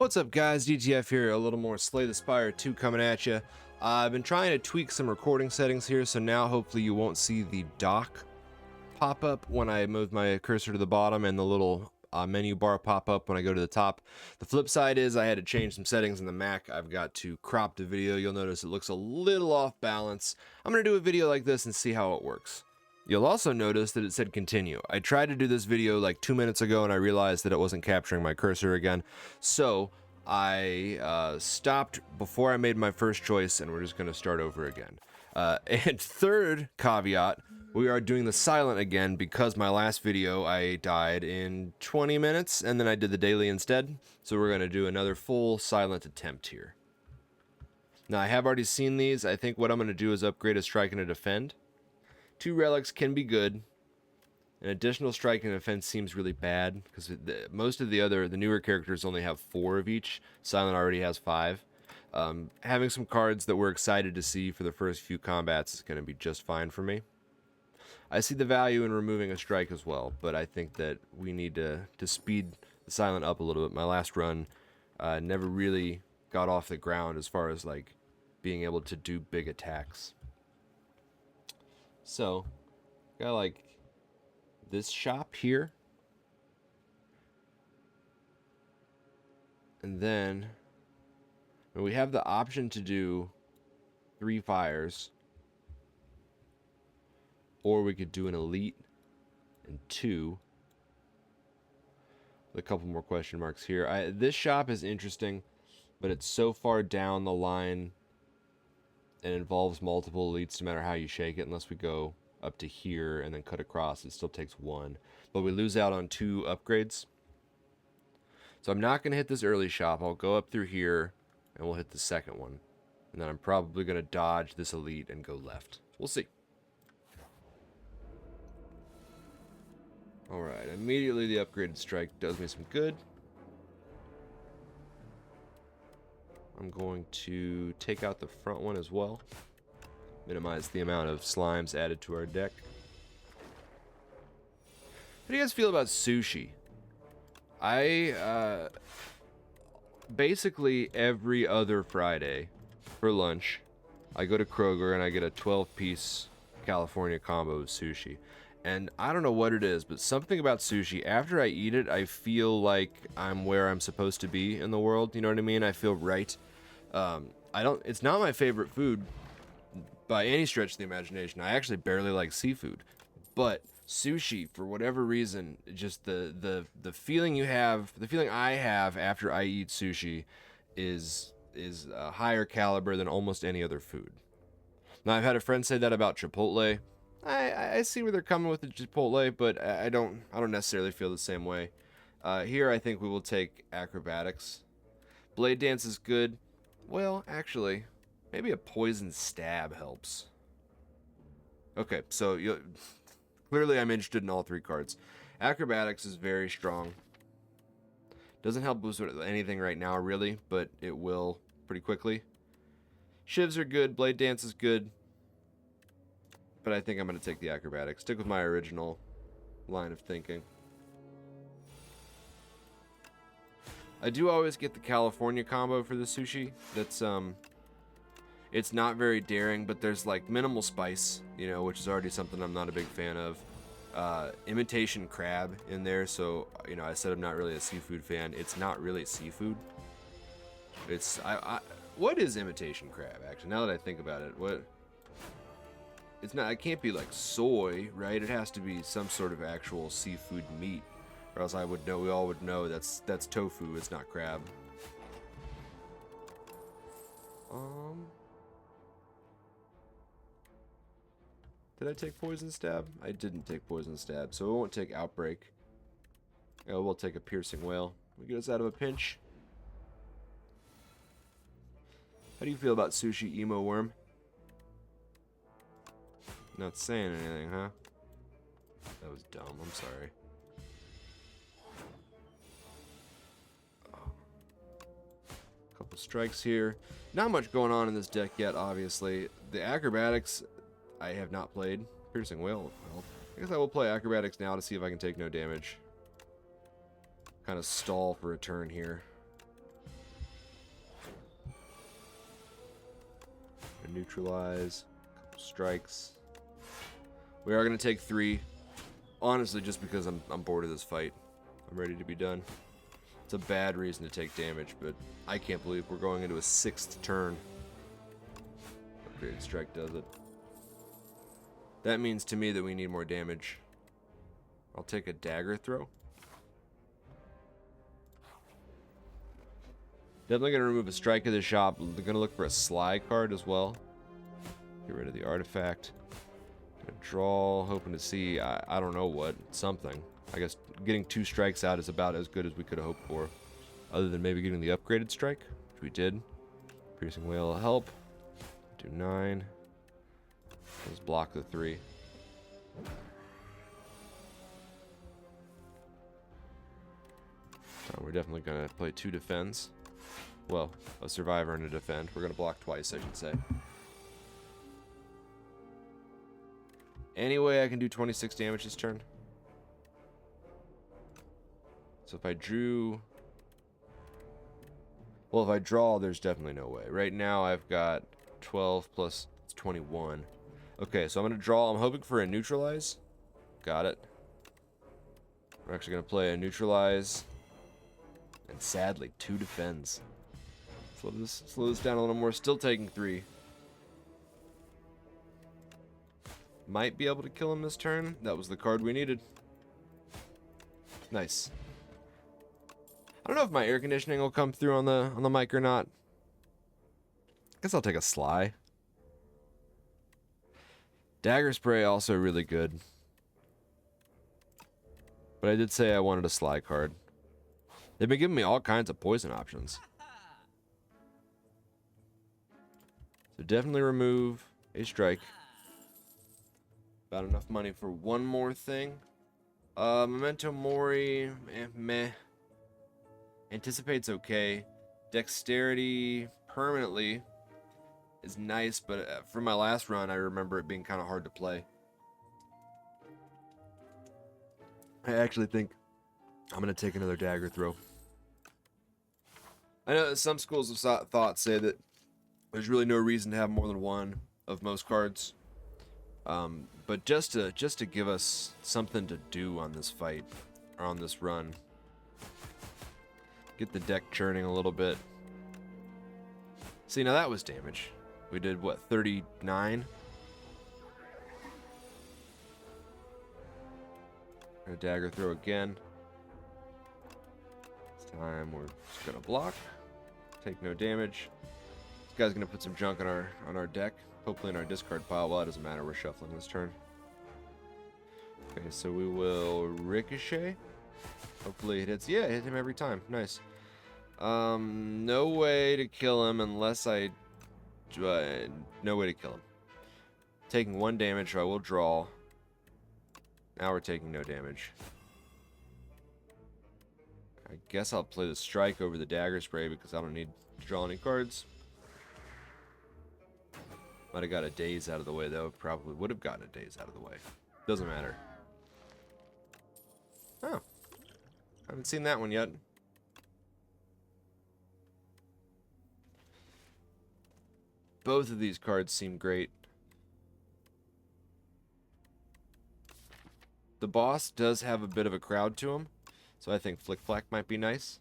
What's up, guys? DTF here. A little more Slay the Spire 2 coming at you. I've been trying to tweak some recording settings here, so now hopefully you won't see the dock pop up when I move my cursor to the bottom and the little menu bar pop up when I go to the top. The flip side is I had to change some settings in the Mac. I've got to crop the video. You'll notice it looks a little off balance. I'm going to do a video like this and see how it works. You'll also notice that it said continue. I tried to do this video like 2 minutes ago and I realized that it wasn't capturing my cursor again. So I stopped before I made my first choice and we're just going to start over again. And third caveat, we are doing the silent again because my last video I died in 20 minutes and then I did the daily instead. So we're going to do another full silent attempt here. Now I have already seen these. I think what I'm going to do is upgrade a strike and a defend. 2 relics can be good. An additional strike and defense seems really bad because most of the newer characters only have 4 of each. Silent already has 5. Having some cards that we're excited to see for the first few combats is going to be just fine for me. I see the value in removing a strike as well, but I think that we need to speed the silent up a little bit. My last run never really got off the ground as far as like being able to do big attacks. So, got like this shop here. And then we have the option to do 3 fires. Or we could do an elite and 2. With a couple more question marks here. This shop is interesting, but it's so far down the line and involves multiple elites no matter how you shake it, unless we go up to here and then cut across. It still takes 1, but we lose out on 2 upgrades. So I'm not going to hit this early shop. I'll go up through here and we'll hit the second one, and then I'm probably going to dodge this elite and go left. We'll see. Alright, immediately the upgraded strike does me some good. I'm going to take out the front one as well. Minimize the amount of slimes added to our deck. How do you guys feel about sushi? I, basically every other Friday for lunch, I go to Kroger and I get a 12-piece California combo of sushi. And I don't know what it is, but something about sushi, after I eat it, I feel like I'm where I'm supposed to be in the world. You know what I mean? I feel right. It's not my favorite food by any stretch of the imagination. I actually barely like seafood. But sushi, for whatever reason, just the feeling you have, the feeling I have after I eat sushi is a higher caliber than almost any other food. Now, I've had a friend say that about Chipotle. I see where they're coming with the Chipotle, but I don't necessarily feel the same way. Here, I think we will take acrobatics. Blade dance is good. Well, actually, maybe a poison stab helps. Okay, so clearly I'm interested in all 3 cards. Acrobatics is very strong. Doesn't help boost anything right now, really, but it will pretty quickly. Shivs are good. Blade dance is good. But I think I'm going to take the acrobatics. Stick with my original line of thinking. I do always get the California combo for the sushi. That's, it's not very daring, but there's like minimal spice, you know, which is already something I'm not a big fan of. Imitation crab in there, so, you know, I said I'm not really a seafood fan. It's not really seafood. It's, what is imitation crab, actually? Now that I think about it, what... It's not. It can't be like soy, right? It has to be some sort of actual seafood meat, or else I would know. We all would know that's tofu. It's not crab. Did I take poison stab? I didn't take poison stab, so we won't take outbreak. Oh, we'll take a piercing wail. We get us out of a pinch. How do you feel about sushi, emo worm? Not saying anything, huh? That was dumb. I'm sorry. Couple strikes here. Not much going on in this deck yet, obviously. The acrobatics I have not played. Piercing Wail. Well, I guess I will play acrobatics now to see if I can take no damage. Kind of stall for a turn here. And neutralize. Couple strikes. We are going to take 3. Honestly, just because I'm bored of this fight. I'm ready to be done. It's a bad reason to take damage, but I can't believe we're going into a 6th turn. Upgraded strike does it. That means to me that we need more damage. I'll take a dagger throw. Definitely going to remove a strike of the shop. They're going to look for a Sly card as well. Get rid of the artifact. Gonna draw, hoping to see, I don't know what, something. I guess getting 2 strikes out is about as good as we could have hoped for. Other than maybe getting the upgraded strike, which we did. Piercing Whale will help. Do 9. Let's block the 3. We're definitely going to play 2 defends. Well, a survivor and a defend. We're going to block twice, I should say. Anyway, I can do 26 damage this turn. So if I drew... Well, if I draw, there's definitely no way. Right now, I've got 12 plus it's 21. Okay, so I'm going to draw. I'm hoping for a neutralize. Got it. We're actually going to play a neutralize. And sadly, 2 defends. Slow this down a little more. Still taking 3. Might be able to kill him this turn. That was the card we needed. Nice. I don't know if my air conditioning will come through on the mic or not. Guess I'll take a Sly. Dagger Spray also really good. But I did say I wanted a Sly card. They've been giving me all kinds of poison options. So definitely remove a strike. About enough money for one more thing. Memento Mori, meh. Anticipate's okay. Dexterity permanently is nice, but from my last run, I remember it being kind of hard to play. I actually think I'm going to take another dagger throw. I know that some schools of thought say that there's really no reason to have more than one of most cards. But just to give us something to do on this fight, or on this run. Get the deck churning a little bit. See, now that was damage. We did, what, 39? A dagger throw again. This time we're just gonna block. Take no damage. This guy's gonna put some junk on our deck. Hopefully in our discard pile. Well, it doesn't matter. We're shuffling this turn. Okay, so we will ricochet. Hopefully it hits. Yeah, it hit him every time. Nice. No way to kill him unless I... no way to kill him. Taking 1 damage, so I will draw. Now we're taking no damage. I guess I'll play the strike over the dagger spray because I don't need to draw any cards. Might have got a daze out of the way, though. Probably would have gotten a daze out of the way. Doesn't matter. Oh. Haven't seen that one yet. Both of these cards seem great. The boss does have a bit of a crowd to him, so I think Flick Flack might be nice.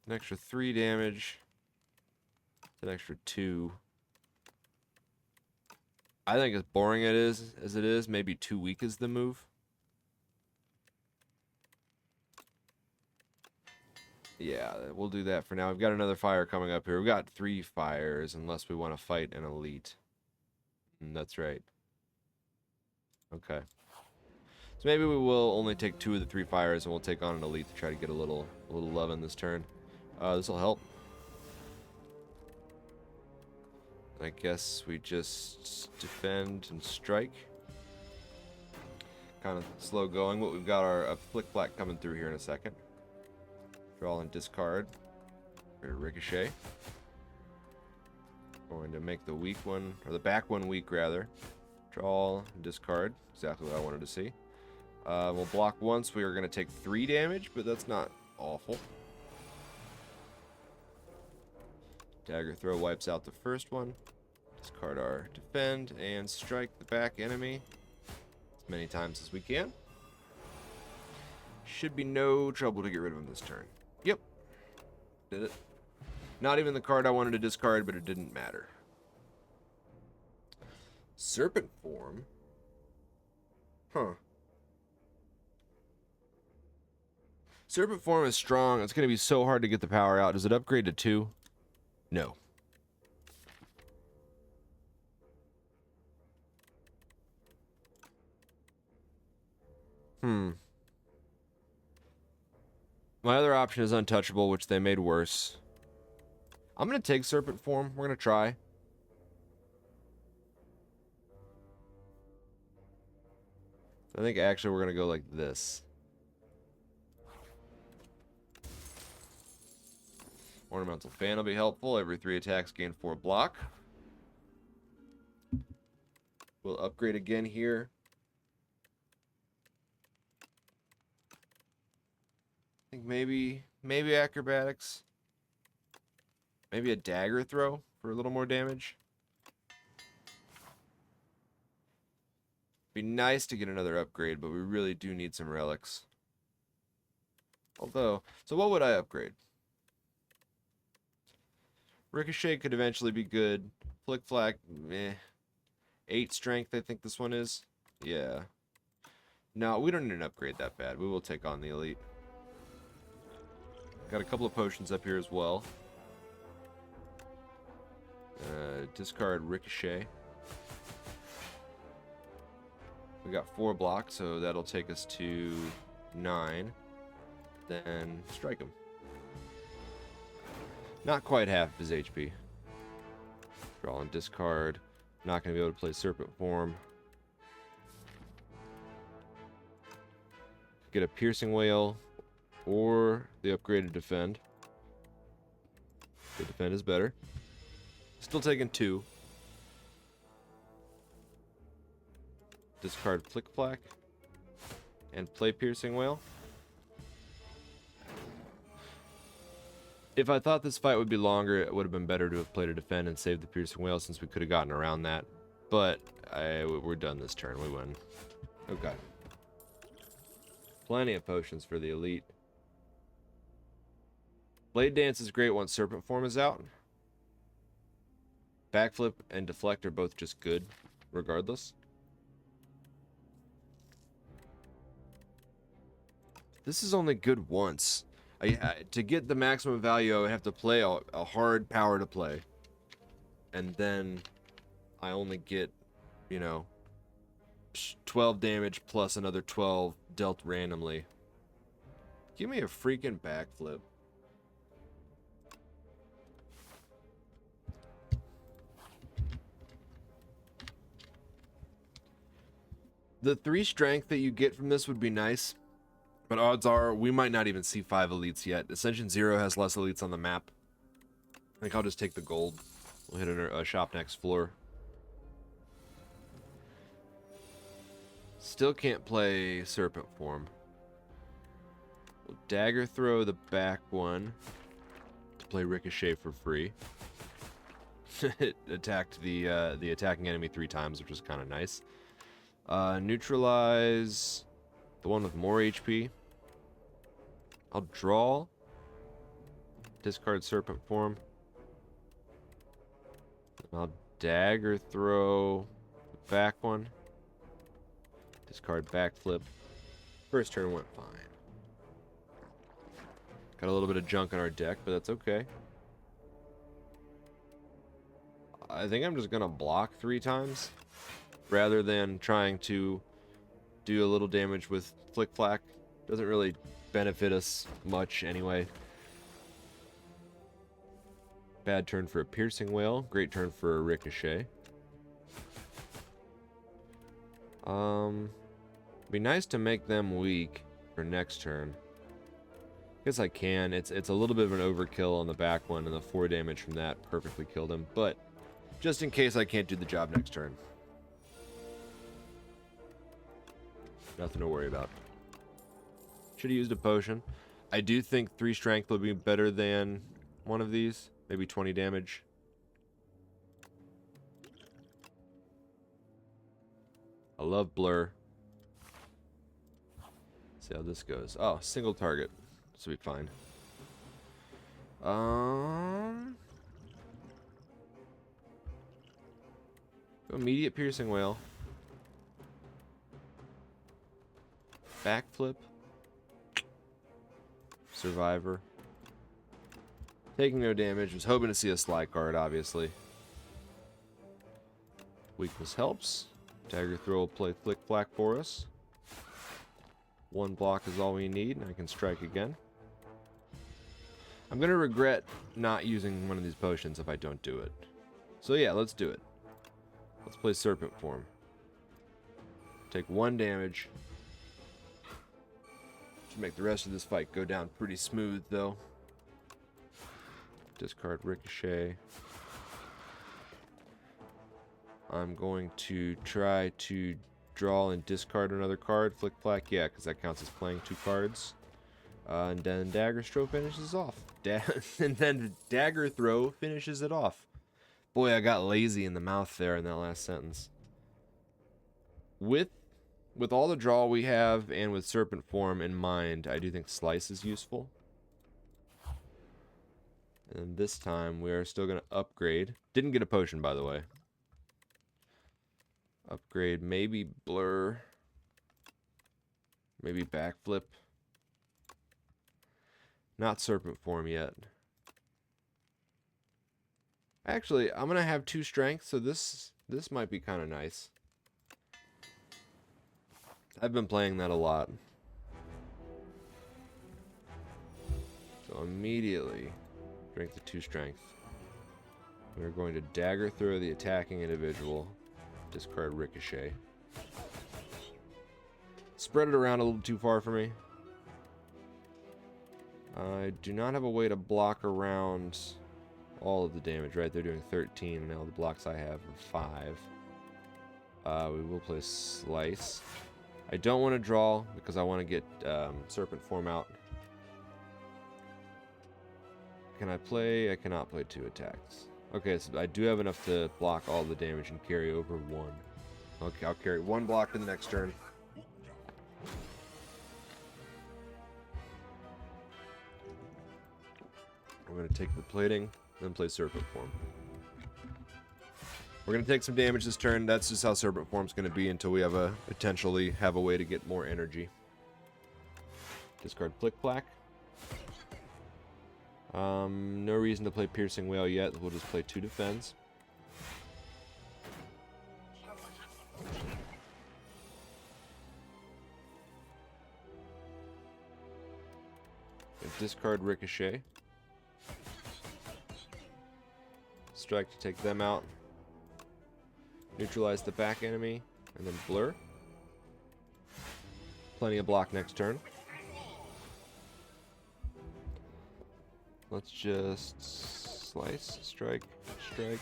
An extra 3 damage. An extra 2. I think as boring as it is, maybe too weak is the move. Yeah, we'll do that for now. We've got another fire coming up here. We've got 3 fires unless we want to fight an elite. That's right. Okay. So maybe we will only take 2 of the 3 fires and we'll take on an elite to try to get a little love in this turn. This will help. I guess we just defend and strike. Kind of slow going, but we've got our Flick Flack coming through here in a second. Draw and discard. Or ricochet. Going to make the weak one, or the back one weak rather. Draw and discard. Exactly what I wanted to see. We'll block once. We are going to take 3 damage, but that's not awful. Dagger throw wipes out the first one. Discard our defend and strike the back enemy as many times as we can. Should be no trouble to get rid of him this turn. Yep. Did it. Not even the card I wanted to discard, but it didn't matter. Serpent form? Huh. Serpent form is strong. It's going to be so hard to get the power out. Does it upgrade to 2? No. My other option is untouchable, which they made worse. I'm going to take serpent form. We're going to try. I think actually we're going to go like this. Ornamental fan will be helpful. Every 3 attacks gain 4 block. We'll upgrade again here. I think maybe acrobatics. Maybe a dagger throw for a little more damage. Be nice to get another upgrade, but we really do need some relics. Although, so what would I upgrade? Ricochet could eventually be good. Flick Flack, meh. 8 strength, I think this one is. Yeah. No, we don't need an upgrade that bad. We will take on the elite. Got a couple of potions up here as well. Discard Ricochet. We got 4 blocks, so that'll take us to 9. Then strike him. Not quite half of his HP. Draw and discard. Not going to be able to play Serpent Form. Get a Piercing Wail or the upgraded Defend. The Defend is better. Still taking 2. Discard Flick Flack and play Piercing Wail. If I thought this fight would be longer, it would have been better to have played a Defend and saved the Piercing Wail, since we could have gotten around that. But we're done this turn. We win. Okay. Plenty of potions for the elite. Blade Dance is great once Serpent Form is out. Backflip and Deflect are both just good, regardless. This is only good once. To get the maximum value, I would have to play a hard power to play. And then I only get, 12 damage plus another 12 dealt randomly. Give me a freaking backflip. The 3 strength that you get from this would be nice. But odds are we might not even see 5 elites yet. Ascension 0 has less elites on the map. I think I'll just take the gold. We'll hit a shop next floor. Still can't play Serpent Form. We'll dagger throw the back one to play Ricochet for free. It attacked the attacking enemy 3 times, which was kind of nice. Neutralize the one with more HP. I'll draw. Discard Serpent Form. I'll dagger throw the back one. Discard Backflip. First turn went fine. Got a little bit of junk on our deck, but that's okay. I think I'm just going to block 3 times rather than trying to do a little damage with Flick Flack. Doesn't really benefit us much anyway. Bad turn for a Piercing Wail. Great turn for a Ricochet. Be nice to make them weak for next turn. Guess I can. It's a little bit of an overkill on the back one, and the 4 damage from that perfectly killed him. But just in case I can't do the job next turn. Nothing to worry about. Should have used a potion. I do think 3 strength would be better than one of these. Maybe 20 damage. I love blur. See how this goes. Oh, single target. This will be fine. Immediate piercing wail. Backflip. Survivor. Taking no damage. Was hoping to see a slide card, obviously. Weakness helps. Dagger throw will play flick flack for us. One block is all we need, and I can strike again. I'm gonna regret not using one of these potions if I don't do it. So yeah, let's do it. Let's play Serpent Form. Take 1 damage. Should make the rest of this fight go down pretty smooth, though. Discard Ricochet. I'm going to try to draw and discard another card. Flick Flack, yeah, because that counts as playing 2 cards. And then Dagger Throw finishes off. And then Dagger Throw finishes it off. Boy, I got lazy in the mouth there in that last sentence. With all the draw we have and with Serpent Form in mind, I do think Slice is useful. And this time we are still going to upgrade. Didn't get a potion, by the way. Upgrade, maybe Blur. Maybe Backflip. Not Serpent Form yet. Actually, I'm going to have 2 strength, so this might be kind of nice. I've been playing that a lot. So immediately, drink the 2 strength. We're going to Dagger Throw the attacking individual. Discard Ricochet. Spread it around a little too far for me. I do not have a way to block around all of the damage, right? They're doing 13, and now the blocks I have are 5. We will play Slice. I don't want to draw because I want to get Serpent Form out. Can I play? I cannot play 2 attacks. Okay, so I do have enough to block all the damage and carry over 1. Okay, I'll carry 1 block to the next turn. I'm going to take the plating, then play Serpent Form. We're going to take some damage this turn. That's just how Serpent Form's going to be until we have potentially have a way to get more energy. Discard Flick Flack. No reason to play Piercing Wail yet. We'll just play 2 defense. Discard Ricochet. Strike to take them out. Neutralize the back enemy, and then Blur. Plenty of block next turn. Let's just Slice, strike, strike,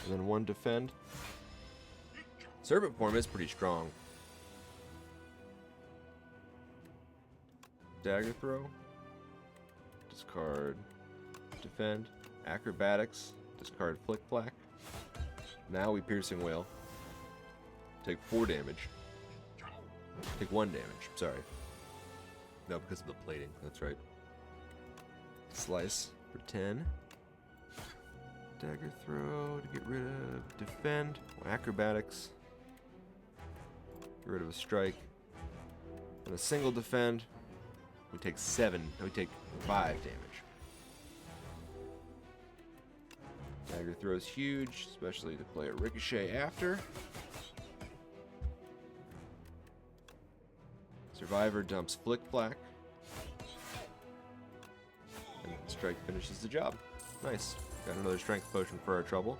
and then 1 defend. Serpent Form is pretty strong. Dagger Throw. Discard, defend. Acrobatics. Discard Flick Flack. Now we Piercing Wail. Take 4 damage. Take 1 damage, sorry. No, because of the plating, that's right. Slice for 10. Dagger Throw to get rid of defend. Acrobatics. Get rid of a strike. And a single defend. We take 7. No, we take 5 damage. Dagger Throw is huge, especially to play a Ricochet after. Survivor dumps Flick Flack. And strike finishes the job. Nice. Got another strength potion for our trouble.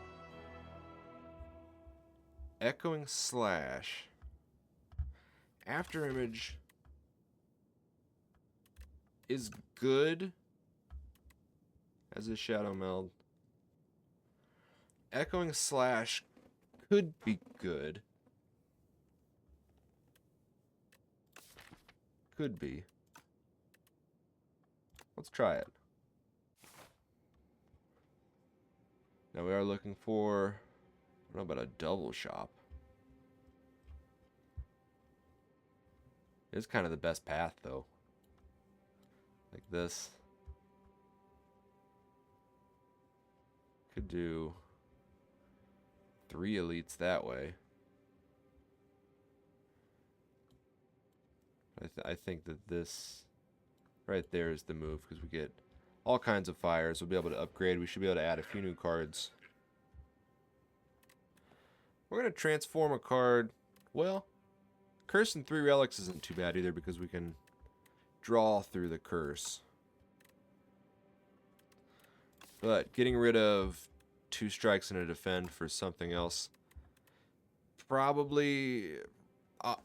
Echoing Slash. After Image is good as a Shadow Meld. Echoing Slash could be good. Could be. Let's try it. Now we are looking for, I don't know about a double shop. It's kind of the best path though. Like this. Could do 3 elites that way. I think that this right there is the move, because we get all kinds of fires. We'll be able to upgrade. We should be able to add a few new cards. We're going to transform a card. Well, Curse and 3 relics isn't too bad either, because we can draw through the curse. But getting rid of 2 strikes and a defend for something else, probably,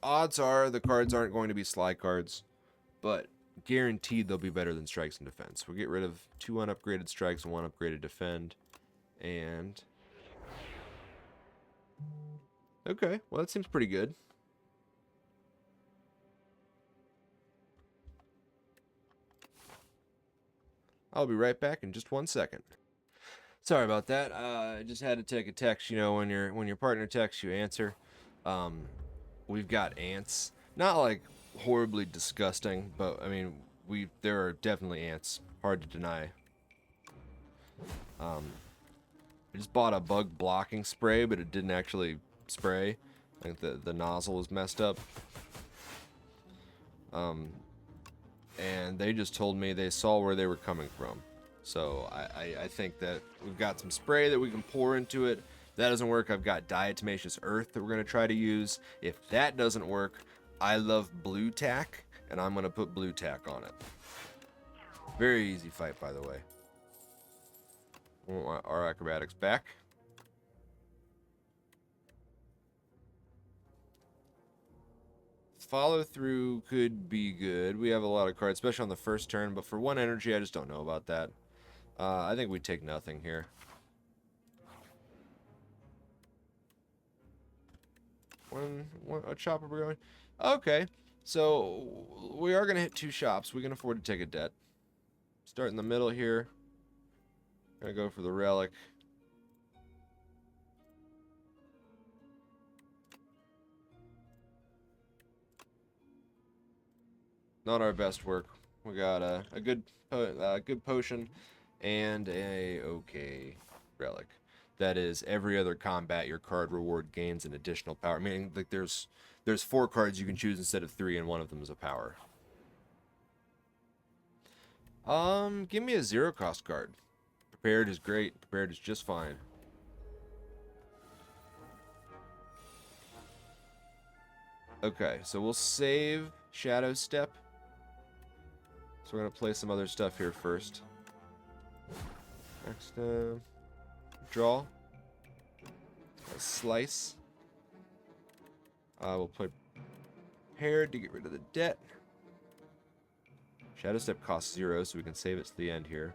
odds are the cards aren't going to be Sly cards, but guaranteed they'll be better than strikes and defense. We'll get rid of 2 unupgraded strikes and 1 upgraded defend. And okay, well that seems pretty good. I'll be right back in just 1 second. Sorry about that. I just had to take a text. You know, when your partner texts, you answer. We've got ants. Not like horribly disgusting, but I mean, there are definitely ants. Hard to deny. I just bought a bug blocking spray, but it didn't actually spray. I think the nozzle was messed up. And they just told me they saw where they were coming from. So I think that we've got some spray that we can pour into it. If that doesn't work, I've got diatomaceous earth that we're going to try to use. If that doesn't work, I love blue tack, and I'm going to put blue tack on it. Very easy fight, by the way. Our acrobatics back. Follow through could be good. We have a lot of cards, especially on the first turn, but for 1 energy, I just don't know about that. I think we take nothing here. A chopper we're going. Okay, so we are going to hit 2 shops. We can afford to take a debt. Start in the middle here. Gonna go for the relic. Not our best work. We got a good potion and a okay relic. That is, every other combat your card reward gains an additional power. Meaning, like there's 4 cards you can choose instead of 3, and one of them is a power. Give me a 0 cost card. Prepared is great. Prepared is just fine. Okay, so we'll save Shadow Step. So we're going to play some other stuff here first. Next, draw. A slice. We'll play Prepared to get rid of the debt. Shadow Step costs 0, so we can save it to the end here.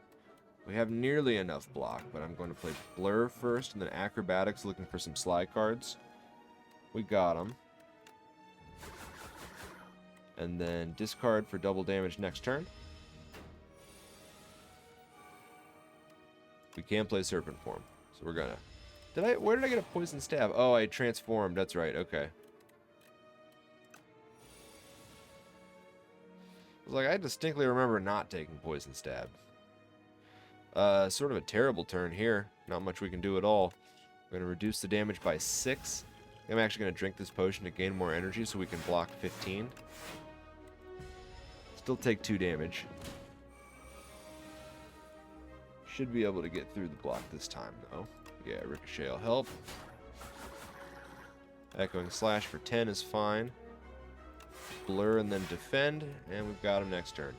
We have nearly enough block, but I'm going to play Blur first, and then Acrobatics, looking for some Sly cards. We got them. And then discard for double damage next turn. We can play Serpent Form, so we're gonna. Where did I get a Poison Stab? Oh, I transformed. That's right. Okay. I was like, I distinctly remember not taking Poison Stab. Sort of a terrible turn here. Not much we can do at all. We're gonna reduce the damage by 6. I'm actually gonna drink this potion to gain more energy, so we can block 15. Still take 2 damage. Should be able to get through the block this time, though. Yeah, Ricochet will help. Echoing Slash for 10 is fine. Blur and then defend, and we've got him next turn.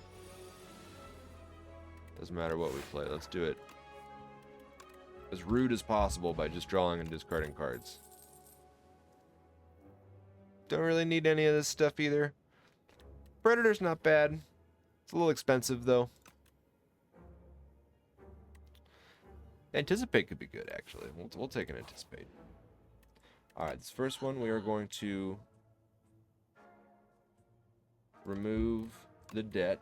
Doesn't matter what we play, let's do it as rude as possible by just drawing and discarding cards. Don't really need any of this stuff either. Predator's not bad. It's a little expensive, though. Anticipate could be good, actually. We'll take an Anticipate. Alright, this first one we are going to remove the debt.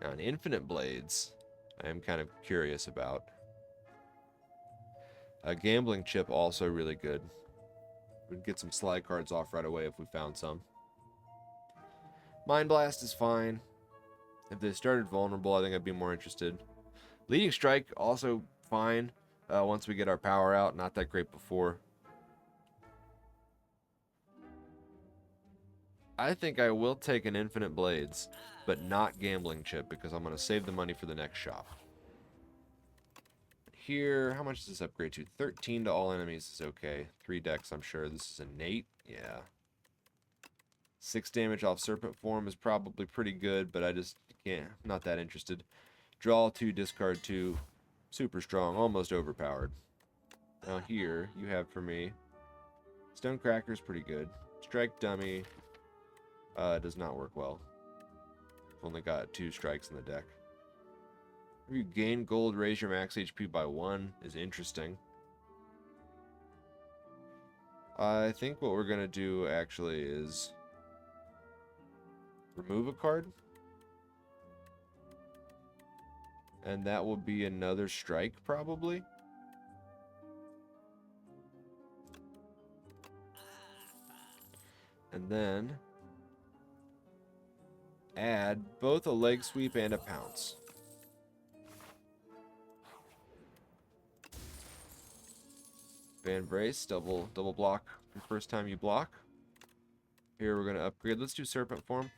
Now, an infinite blades, I am kind of curious about. A gambling chip, also really good. We'd get some slide cards off right away if we found some. Mind Blast is fine. If they started vulnerable, I think I'd be more interested. Leading Strike, also fine. Once we get our power out, not that great before. I think I will take an Infinite Blades, but not Gambling Chip, because I'm going to save the money for the next shop. Here, how much does this upgrade to? 13 to all enemies is okay. 3 decks, I'm sure. This is innate. Yeah. 6 damage off Serpent Form is probably pretty good, but I just can't. I'm not that interested. Draw 2, discard 2. Super strong, almost overpowered. Now here, you have for me Stonecracker's pretty good. Strike Dummy does not work well. Only got 2 strikes in the deck. If you gain gold, raise your max HP by 1 is interesting. I think what we're going to do actually is remove a card. And that will be another strike, probably. And then add both a leg sweep and a pounce. Van Brace, double block the first time you block. Here we're going to upgrade. Let's do Serpent Form.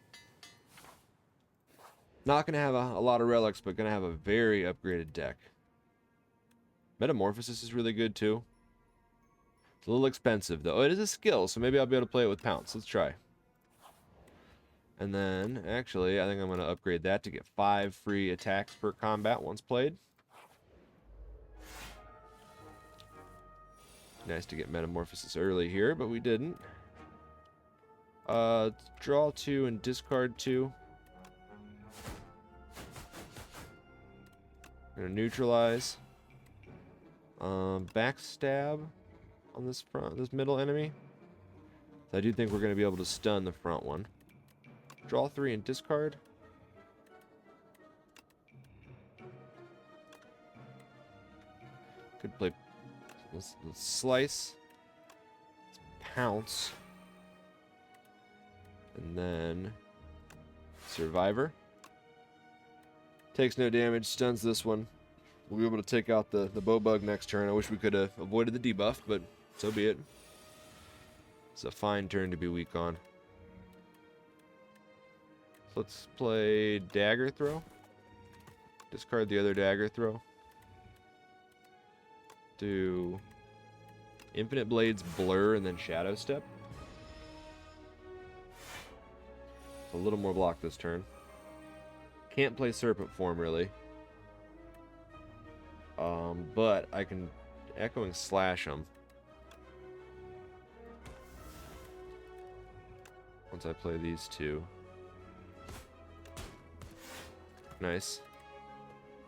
Not going to have a lot of relics, but going to have a very upgraded deck. Metamorphosis is really good too. It's a little expensive though. Oh, it is a skill, so maybe I'll be able to play it with Pounce. Let's try. And then, actually, I think I'm going to upgrade that to get 5 free attacks per combat once played. Nice to get Metamorphosis early here, but we didn't. Draw 2 and discard 2. Gonna neutralize. Backstab on this middle enemy. So I do think we're gonna be able to stun the front one. Draw 3 and discard. Could play. Let's slice. Let's pounce. And then Survivor. Takes no damage, stuns this one. We'll be able to take out the bow bug next turn. I wish we could have avoided the debuff, but so be it. It's a fine turn to be weak on. So let's play Dagger Throw. Discard the other Dagger Throw. Do Infinite Blades, Blur, and then Shadow Step. A little more block this turn. Can't play Serpent Form, really. But I can Echoing Slash them. Once I play these two. Nice.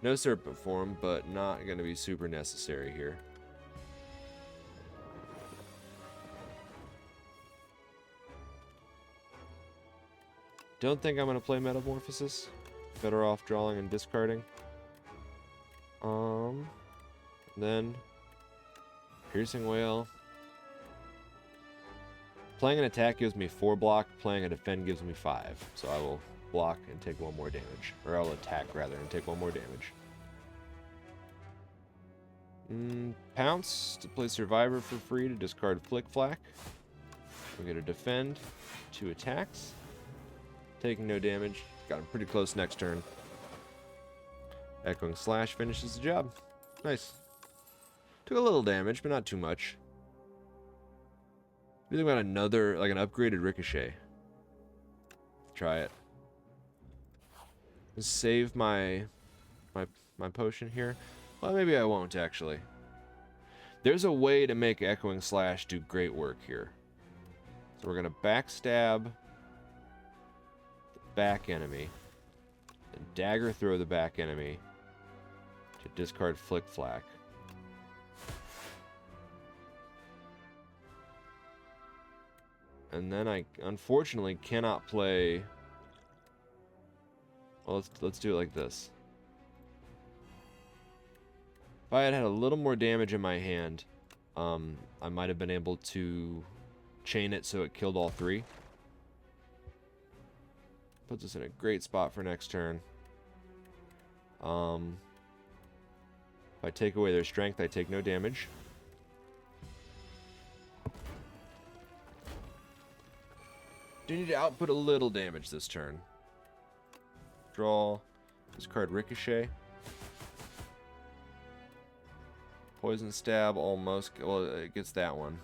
No Serpent Form, but not going to be super necessary here. Don't think I'm going to play Metamorphosis. Better off drawing and discarding. Then Piercing Wail. Playing an attack gives me 4 block. Playing a defend gives me 5. So I will block and take 1 more damage. Or I'll attack, rather, and take 1 more damage. Pounce to play Survivor for free to discard Flick Flack. We get a defend, 2 attacks. Taking no damage. Got him pretty close next turn. Echoing Slash finishes the job. Nice. Took a little damage, but not too much. You think about another, like an upgraded Ricochet. Let's try it. Let's save my potion here. Well, maybe I won't, actually. There's a way to make Echoing Slash do great work here. So we're going to backstab the back enemy. And Dagger Throw the back enemy to discard Flick Flack. And then I unfortunately cannot play... Well, let's do it like this. If I had had a little more damage in my hand, I might have been able to chain it so it killed all three. Puts us in a great spot for next turn. If I take away their strength, I take no damage. Do need to output a little damage this turn. Draw. Discard Ricochet. Poison Stab almost. Well, it gets that one.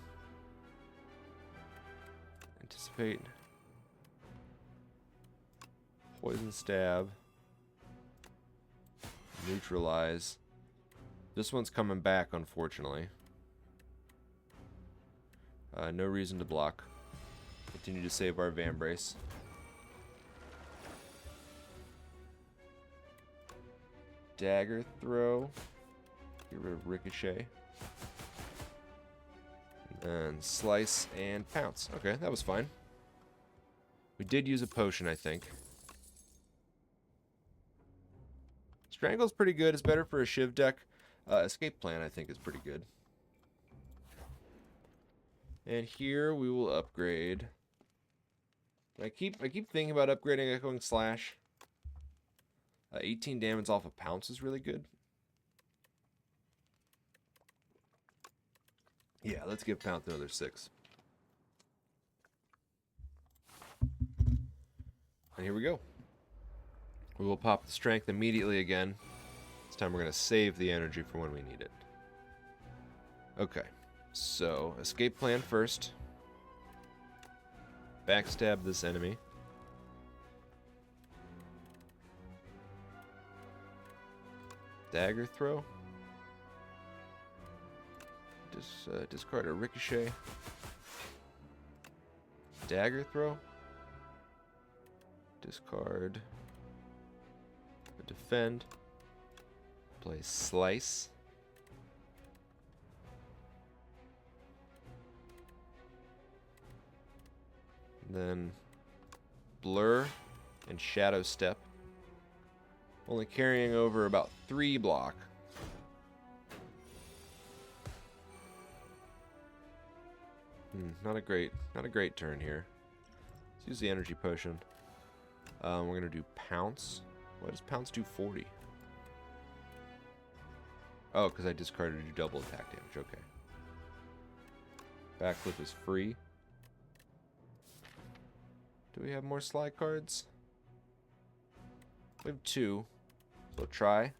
Anticipate. Poison Stab. Neutralize. This one's coming back, unfortunately. No reason to block. Continue to save our Vambrace. Dagger Throw. Get rid of Ricochet. And Slice and Pounce. Okay, that was fine. We did use a potion, I think. Strangle's pretty good. It's better for a Shiv deck. Escape Plan, I think, is pretty good. And here we will upgrade. I keep thinking about upgrading Echoing Slash. 18 damage off of Pounce is really good. Yeah, let's give Pounce another 6. And here we go. We will pop the strength immediately again. This time we're going to save the energy for when we need it. Okay, so escape plan first. Backstab this enemy. Dagger Throw. Discard a Ricochet. Dagger Throw. Discard a Defend. Play Slice. Then Blur and Shadow Step. Only carrying over about 3 block. Not a great turn here. Let's use the energy potion. We're gonna do Pounce. Why does Pounce do 40? Oh, because I discarded you double attack damage. Okay. Backflip is free. Do we have more slide cards? We have 2. So try.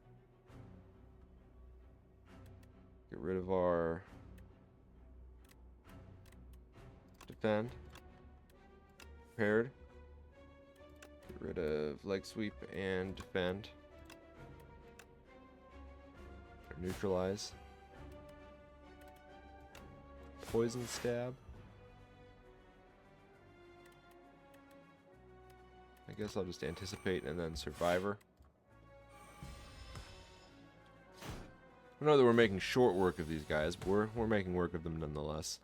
Get rid of our Defend. Prepared. Get rid of Leg Sweep and Defend. Or neutralize. Poison Stab. I guess I'll just anticipate and then Survivor. I know that we're making short work of these guys, but we're making work of them nonetheless.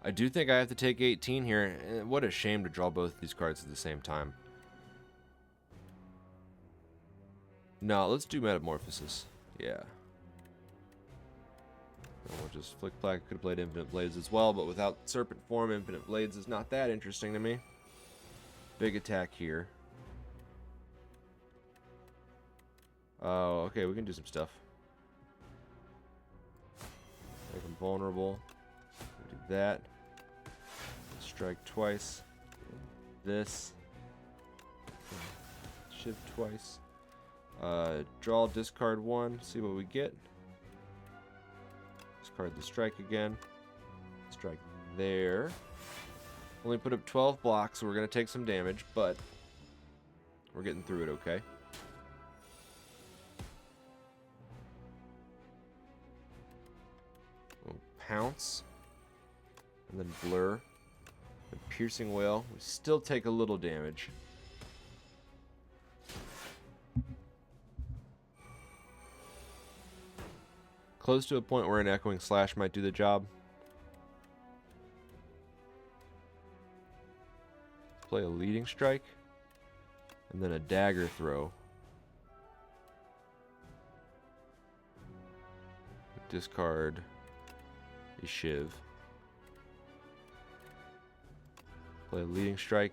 I do think I have to take 18 here. What a shame to draw both of these cards at the same time. No, let's do Metamorphosis. Yeah. And we'll just Flick Plaque. Could have played Infinite Blades as well, but without Serpent Form, Infinite Blades is not that interesting to me. Big attack here. Oh, okay, we can do some stuff. Make them vulnerable. Do that. Strike twice. This. Shift twice. Draw, discard 1. See what we get. Discard the strike again. Strike there. Only put up 12 blocks, so we're going to take some damage, but we're getting through it okay. We'll Pounce. And then Blur. And Piercing Wail. We still take a little damage. Close to a point where an Echoing Slash might do the job. Play a Leading Strike. And then a dagger throw. Discard a shiv. Play a leading strike.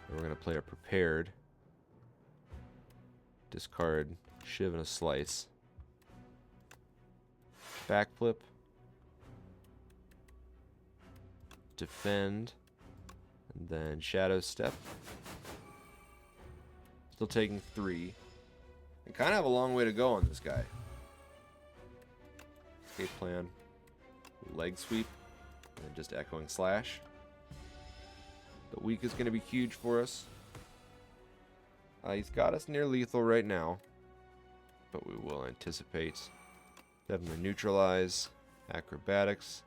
And we're going to play a prepared. Discard shiv and a slice. Backflip. Defend. And then shadow step. Still taking 3. And kind of have a long way to go on this guy. Escape plan. Leg sweep. And just echoing slash. The weak is going to be huge for us. He's got us near lethal right now. But we will anticipate. Definitely neutralize. Acrobatics.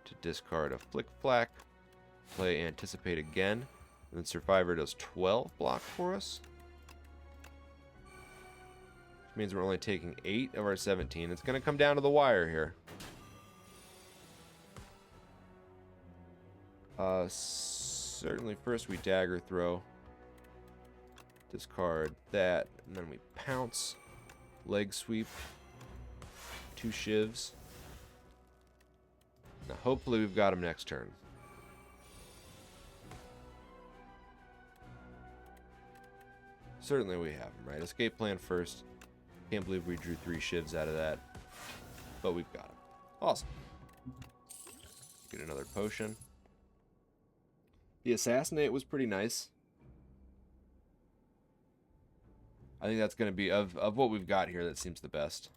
To discard a flick flack. Play anticipate again. And then Survivor does 12 block for us. Which means we're only taking 8 of our 17. It's going to come down to the wire here. Certainly first we dagger throw. Discard that. And then we pounce. Leg sweep. 2 shivs. Now hopefully we've got him next turn. Certainly we have him, right? Escape plan first. Can't believe we drew 3 shivs out of that. But we've got him. Awesome. Get another potion. The assassinate was pretty nice. I think that's going to be, of what we've got here, that seems the best.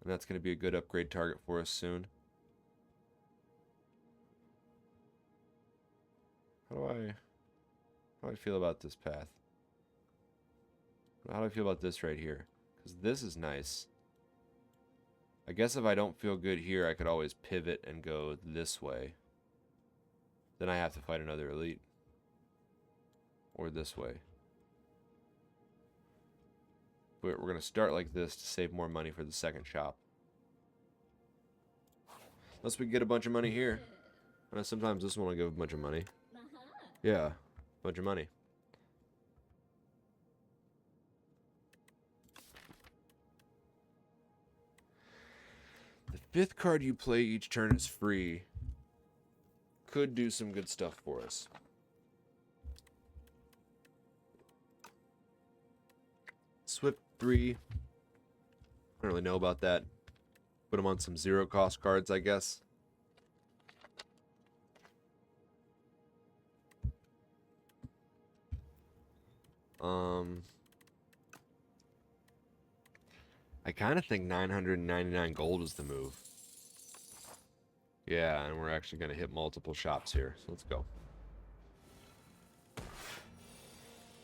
And that's going to be a good upgrade target for us soon. How do I feel about this path? How do I feel about this right here? Because this is nice. I guess if I don't feel good here, I could always pivot and go this way. Then I have to fight another elite. Or this way. But we're going to start like this to save more money for the second shop. Unless we get a bunch of money here. And sometimes this one will give a bunch of money. Yeah, a bunch of money. The 5th card you play each turn is free. Could do some good stuff for us. Swift 3. I don't really know about that. Put them on some 0 cost cards, I guess. I kind of think 999 gold is the move. Yeah, and we're actually going to hit multiple shops here. So let's go.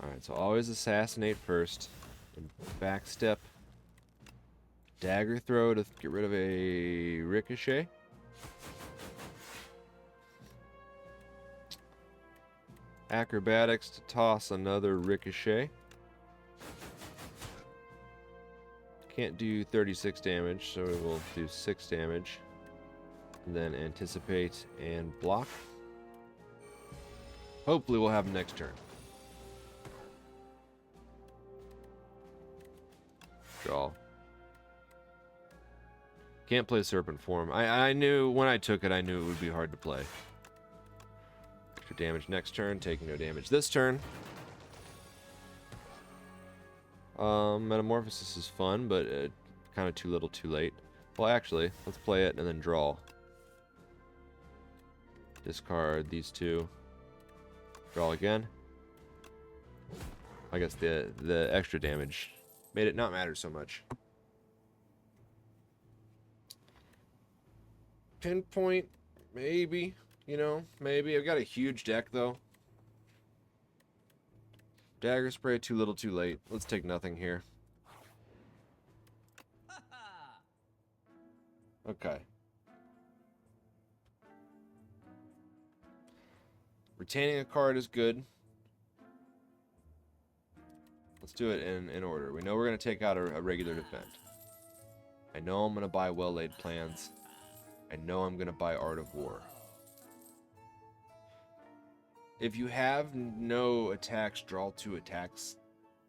Alright, so always assassinate first. And backstep. Dagger throw to get rid of a ricochet. Acrobatics to toss another ricochet. Can't do 36 damage, so we will do 6 damage. And then anticipate and block. Hopefully we'll have him next turn. Draw. Can't play Serpent Form. I knew when I took it, I knew it would be hard to play. Extra damage next turn, taking no damage this turn. Metamorphosis is fun, but kind of too little too late. Well, actually, let's play it and then draw. Discard these 2. Draw again. I guess the extra damage made it not matter so much. Pinpoint, maybe. You know, maybe. I've got a huge deck, though. Dagger spray, too little, too late. Let's take nothing here. Okay. Retaining a card is good. Let's do it in order. We know we're going to take out a regular defend. I know I'm going to buy well-laid plans. I know I'm going to buy Art of War. If you have no attacks, draw 2 attacks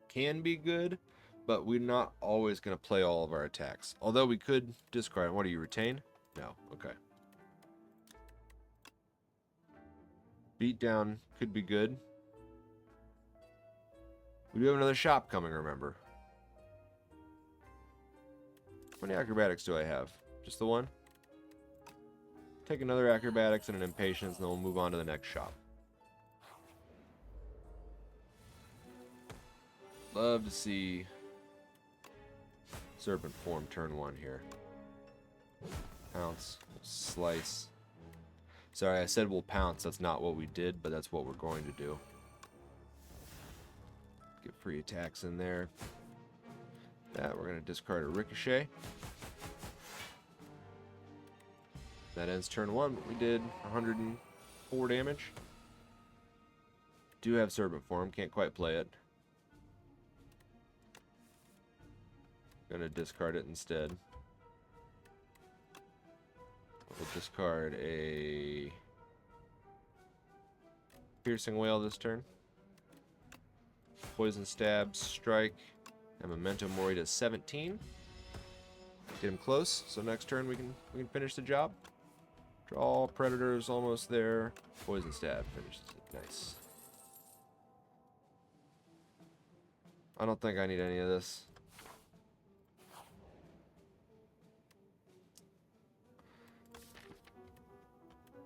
can be good, but we're not always going to play all of our attacks. Although we could discard. What do you retain? No. Okay. Beatdown could be good. We do have another shop coming, remember. How many acrobatics do I have? Just the one? Take another acrobatics and an impatience, and then we'll move on to the next shop. Love to see Serpent Form turn 1 here. Pounce. Slice. Sorry, I said we'll pounce. That's not what we did, but that's what we're going to do. Get free attacks in there. That, we're going to discard a Ricochet. That ends turn 1, but we did 104 damage. Do have Serpent Form, can't quite play it. Gonna discard it instead. We'll discard a Piercing Wail this turn. Poison Stab, Strike, and Memento Mori to 17. Get him close, so next turn we can finish the job. Draw, Predator's almost there. Poison Stab finishes it. Nice. I don't think I need any of this.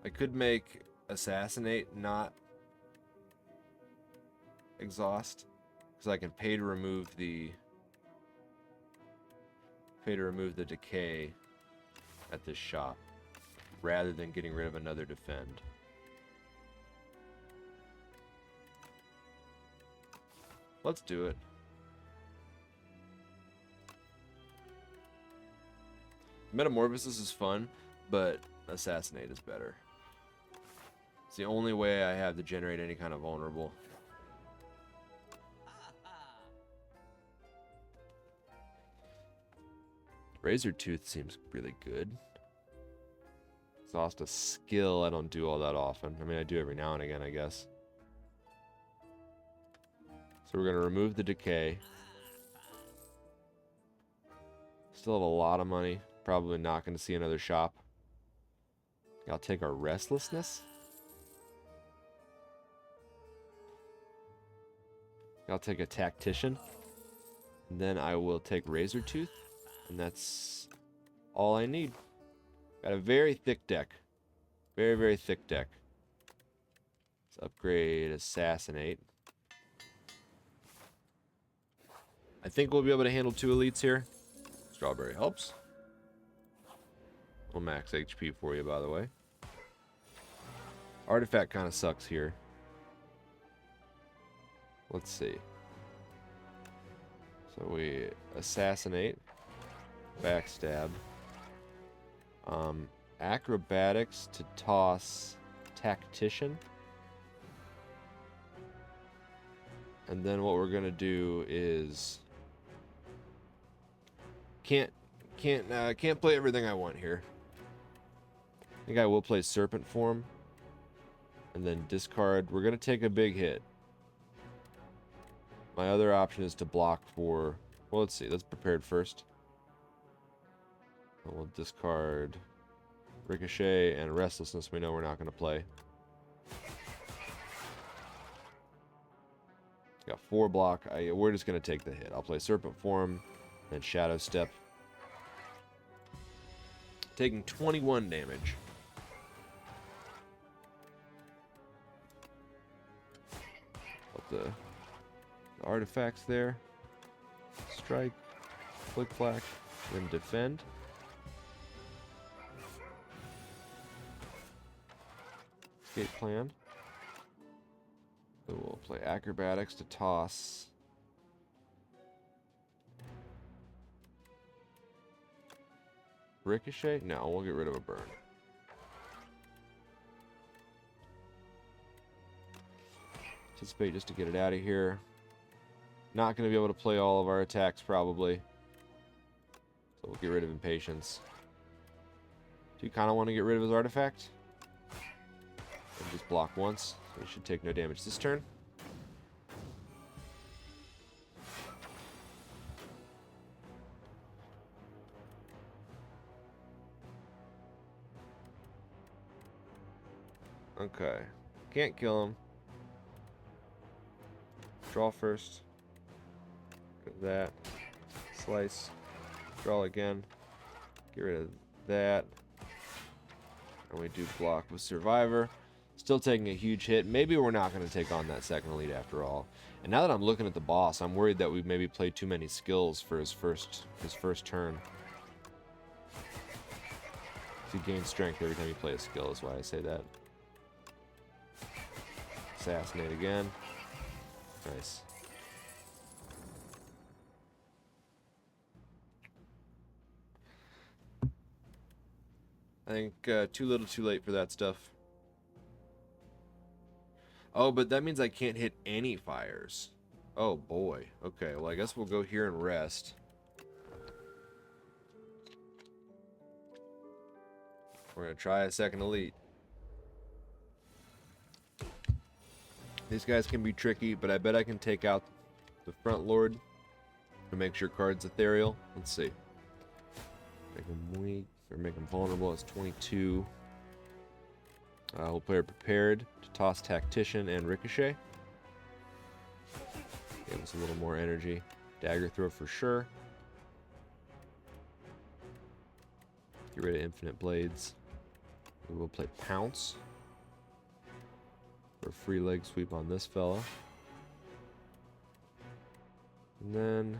I could make Assassinate not exhaust, because I can pay to remove the decay at this shop, rather than getting rid of another defend. Let's do it. Metamorphosis is fun, but Assassinate is better. It's the only way I have to generate any kind of vulnerable. Razor Tooth seems really good. Exhaust a skill I don't do all that often. I mean, I do every now and again, I guess. So we're going to remove the decay. Still have a lot of money. Probably not going to see another shop. I'll take our Restlessness. I'll take a Tactician. And then I will take Razor Tooth. And that's all I need. Got a very thick deck. Very, very thick deck. Let's upgrade Assassinate. I think we'll be able to handle 2 elites here. Strawberry helps. We'll max HP for you, by the way. Artifact kind of sucks here. Let's see. So we Assassinate. Backstab. Acrobatics to toss Tactician. And then what we're gonna do is can't play everything I want here. I think I will play Serpent Form. And then discard. We're gonna take a big hit. My other option is to block for, well, let's see, let's prepare it first. We'll discard Ricochet and Restlessness. We know we're not going to play. Got 4 block. We're just going to take the hit. I'll play Serpent Form, then Shadow Step. Taking 21 damage. Put the artifacts there. Strike, Flick Flack, then defend. Escape plan. So we'll play acrobatics to toss. Ricochet? No, we'll get rid of a burn. Anticipate just to get it out of here. Not going to be able to play all of our attacks, probably. So we'll get rid of Impatience. Do you kind of want to get rid of his artifact? And just block once. We should take no damage this turn. Okay. Can't kill him. Draw first. Get that. Slice. Draw again. Get rid of that. And we do block with Survivor. Still taking a huge hit. Maybe we're not going to take on that second elite after all. And now that I'm looking at the boss, I'm worried that we maybe played too many skills for his first turn. He gains strength every time you play a skill, is why I say that. Assassinate again. Nice. I think too little too late for that stuff. Oh, but that means I can't hit any fires. Oh boy. Okay, well I guess we'll go here and rest. We're going to try a second elite. These guys can be tricky, but I bet I can take out the front lord to make sure card's ethereal. Let's see. Make him weak, or make him vulnerable. It's 22. We'll play prepared to toss Tactician and Ricochet. Give us a little more energy. Dagger throw for sure. Get rid of Infinite Blades. We will play Pounce. For a free leg sweep on this fella. And then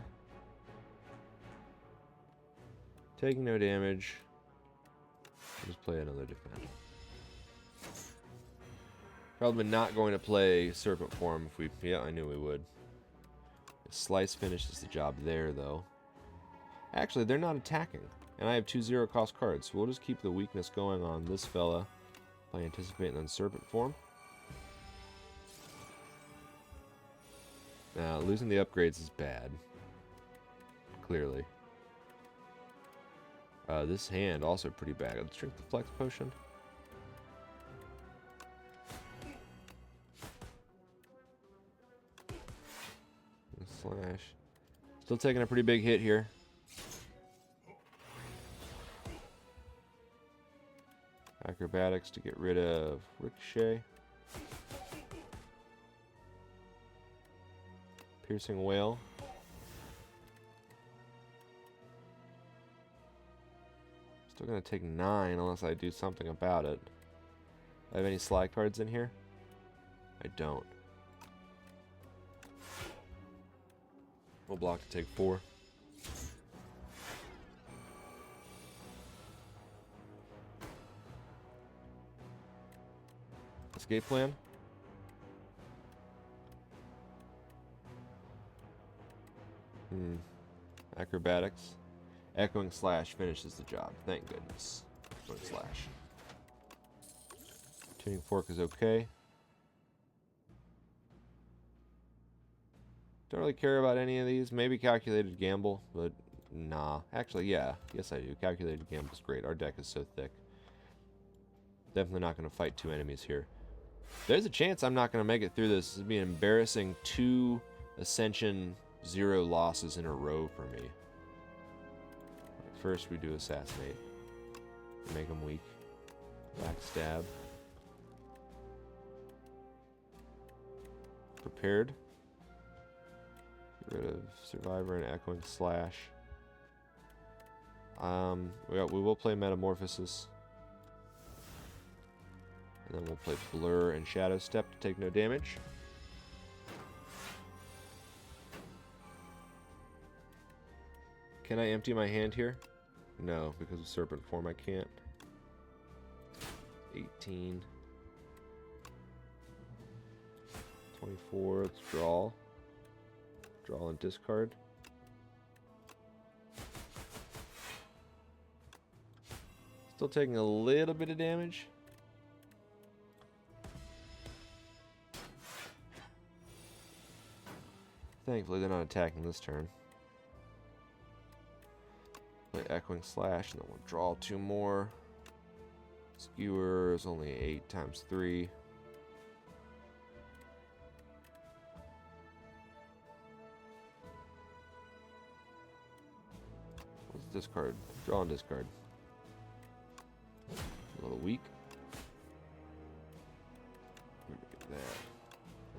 taking no damage. Just play another defend. Probably not going to play Serpent Form if we... Yeah, I knew we would. Slice finishes the job there, though. Actually, they're not attacking. And I have 2 0-cost cards, so we'll just keep the weakness going on this fella. By anticipating on Serpent Form. Now, losing the upgrades is bad. Clearly. This hand also pretty bad. Let's drink the Flex Potion. Slash. Still taking a pretty big hit here. Acrobatics to get rid of Ricochet. Piercing Whale. Still gonna take 9 unless I do something about it. Do I have any slide cards in here? I don't. We'll block to take 4. Escape plan. Acrobatics. Echoing Slash finishes the job. Thank goodness. Echoing Slash. Tuning Fork is okay. Don't really care about any of these. Maybe Calculated Gamble, but nah. Actually, yeah. Yes, I do. Calculated Gamble is great. Our deck is so thick. Definitely not going to fight 2 enemies here. There's a chance I'm not going to make it through this. This would be an embarrassing 2 Ascension 0 losses in a row for me. First, we do Assassinate. Make him weak. Backstab. Prepared. Get rid of Survivor and Echoing Slash. We will play Metamorphosis. And then we'll play Blur and Shadow Step to take no damage. Can I empty my hand here? No, because of Serpent Form I can't. 18. 24, let's draw. Draw and discard. Still taking a little bit of damage. Thankfully they're not attacking this turn. Play Echoing Slash and then we'll draw 2 more. Skewer is only 8 times 3. Discard. Draw and discard. A little weak. That.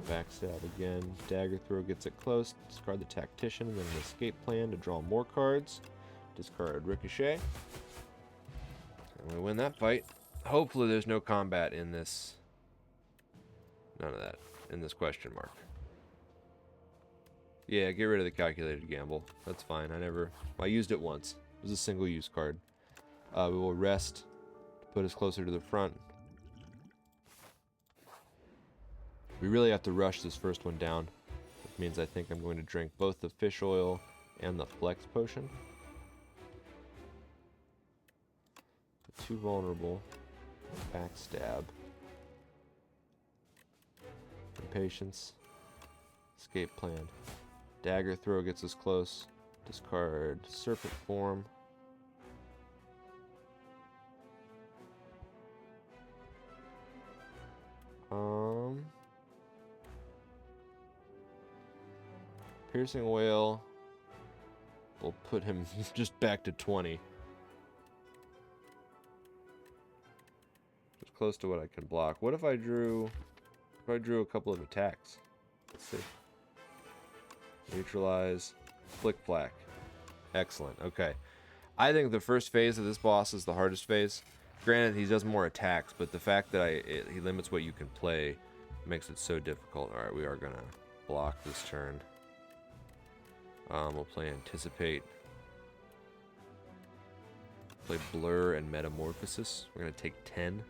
Backstab again. Dagger throw gets it close. Discard the tactician and then an escape plan to draw more cards. Discard ricochet. And we win that fight. Hopefully there's no combat in this. None of that in this question mark. Yeah, get rid of the calculated gamble. That's fine. I used it once. It was a single use card. We will rest to put us closer to the front. We really have to rush this first one down, which means I think I'm going to drink both the fish oil and the flex potion. Too vulnerable. Backstab. Impatience. Escape plan. Dagger throw gets us close. Discard serpent form. Piercing whale. We'll put him just back to 20. Just close to what I can block. What if I drew a couple of attacks? Let's see. Neutralize. Flick Flack. Excellent. Okay. I think the first phase of this boss is the hardest phase. Granted, he does more attacks, but the fact that he limits what you can play makes it so difficult. Alright, we are going to block this turn. We'll play Anticipate. Play Blur and Metamorphosis. We're going to take 10.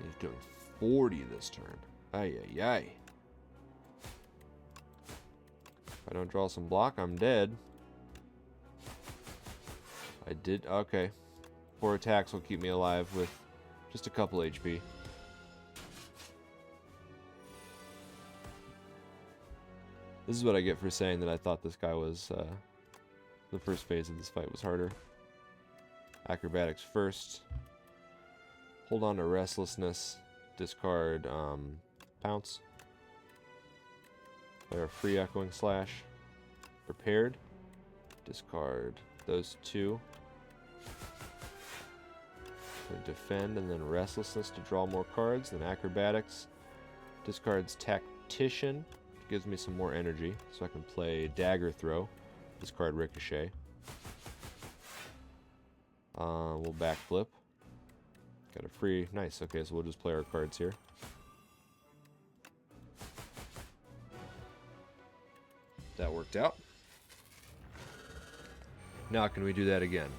He's doing 40 this turn. Ay, ay, ay. If I don't draw some block, I'm dead. I did. Okay. 4 attacks will keep me alive with just a couple HP. This is what I get for saying that I thought this guy was, the first phase of this fight was harder. Acrobatics first. Hold on to Restlessness. Discard, Pounce. Play a free Echoing Slash. Prepared. Discard those 2. Defend and then Restlessness to draw more cards. Then Acrobatics. Discards Tactician. Gives me some more energy, so I can play Dagger Throw. Discard Ricochet. We'll backflip. Got a free... Nice, okay, so we'll just play our cards here. That worked out. Now can we do that again?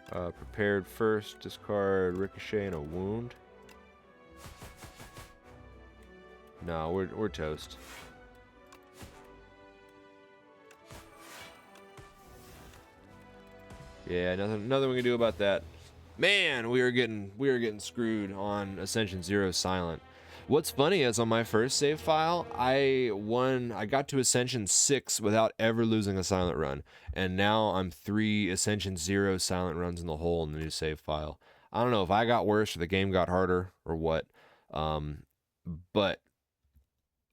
Prepared first, discard Ricochet and a Wound. No, we're toast. Yeah, nothing we can do about that. Man, we are getting screwed on Ascension 0 Silent. What's funny is on my first save file, I got to Ascension 6 without ever losing a silent run, and now I'm 3 Ascension 0 silent runs in the hole in the new save file. I don't know if I got worse or the game got harder or what, but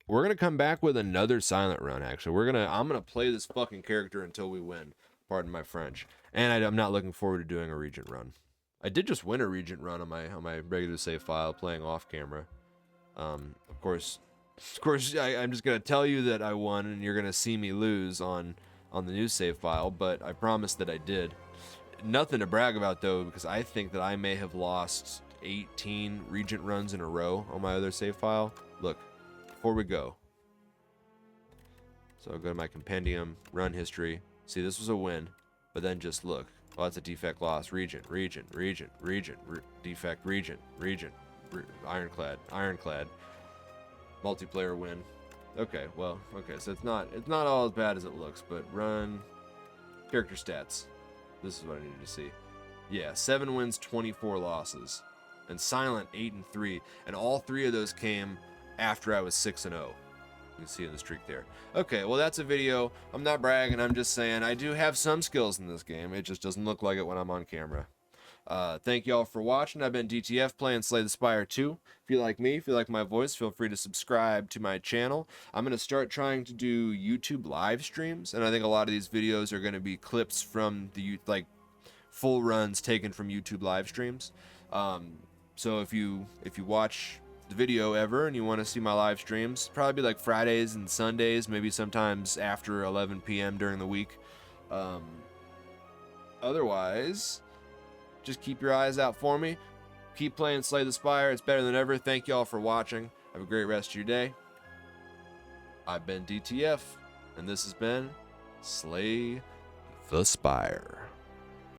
we're gonna come back with another silent run. Actually, I'm gonna play this fucking character until we win. Pardon my French. And I'm not looking forward to doing a Regent run. I did just win a Regent run on my regular save file, playing off camera. Of course, I'm just gonna tell you that I won, and you're gonna see me lose on the new save file. But I promise that I did. Nothing to brag about though, because I think that I may have lost 18 Regent runs in a row on my other save file. Look. Before we go, so I'll go to my compendium, run history. See, this was a win, but then just look. Oh, that's a defect loss. Regent, defect, Regent, ironclad, multiplayer win. Okay, well, okay, so it's not all as bad as it looks, but run character stats. This is what I needed to see. Yeah, 7 wins, 24 losses, and Silent 8 and 3, and all 3 of those came after I was 6 and 0. You can see in the streak there. Okay, well that's a video. I'm not bragging, I'm just saying I do have some skills in this game. It just doesn't look like it when I'm on camera. Thank y'all for watching. I've been DTF playing Slay the Spire 2. If you like me, if you like my voice, feel free to subscribe to my channel. I'm going to start trying to do YouTube live streams, and I think a lot of these videos are going to be clips from the full runs taken from YouTube live streams. So if you watch the video ever and you want to see my live streams, probably like Fridays and Sundays, maybe sometimes after 11 p.m. during the week. Otherwise, just keep your eyes out for me. Keep playing Slay the Spire. It's better than ever. Thank y'all for watching. Have a great rest of your day. I've been DTF, and this has been Slay the Spire.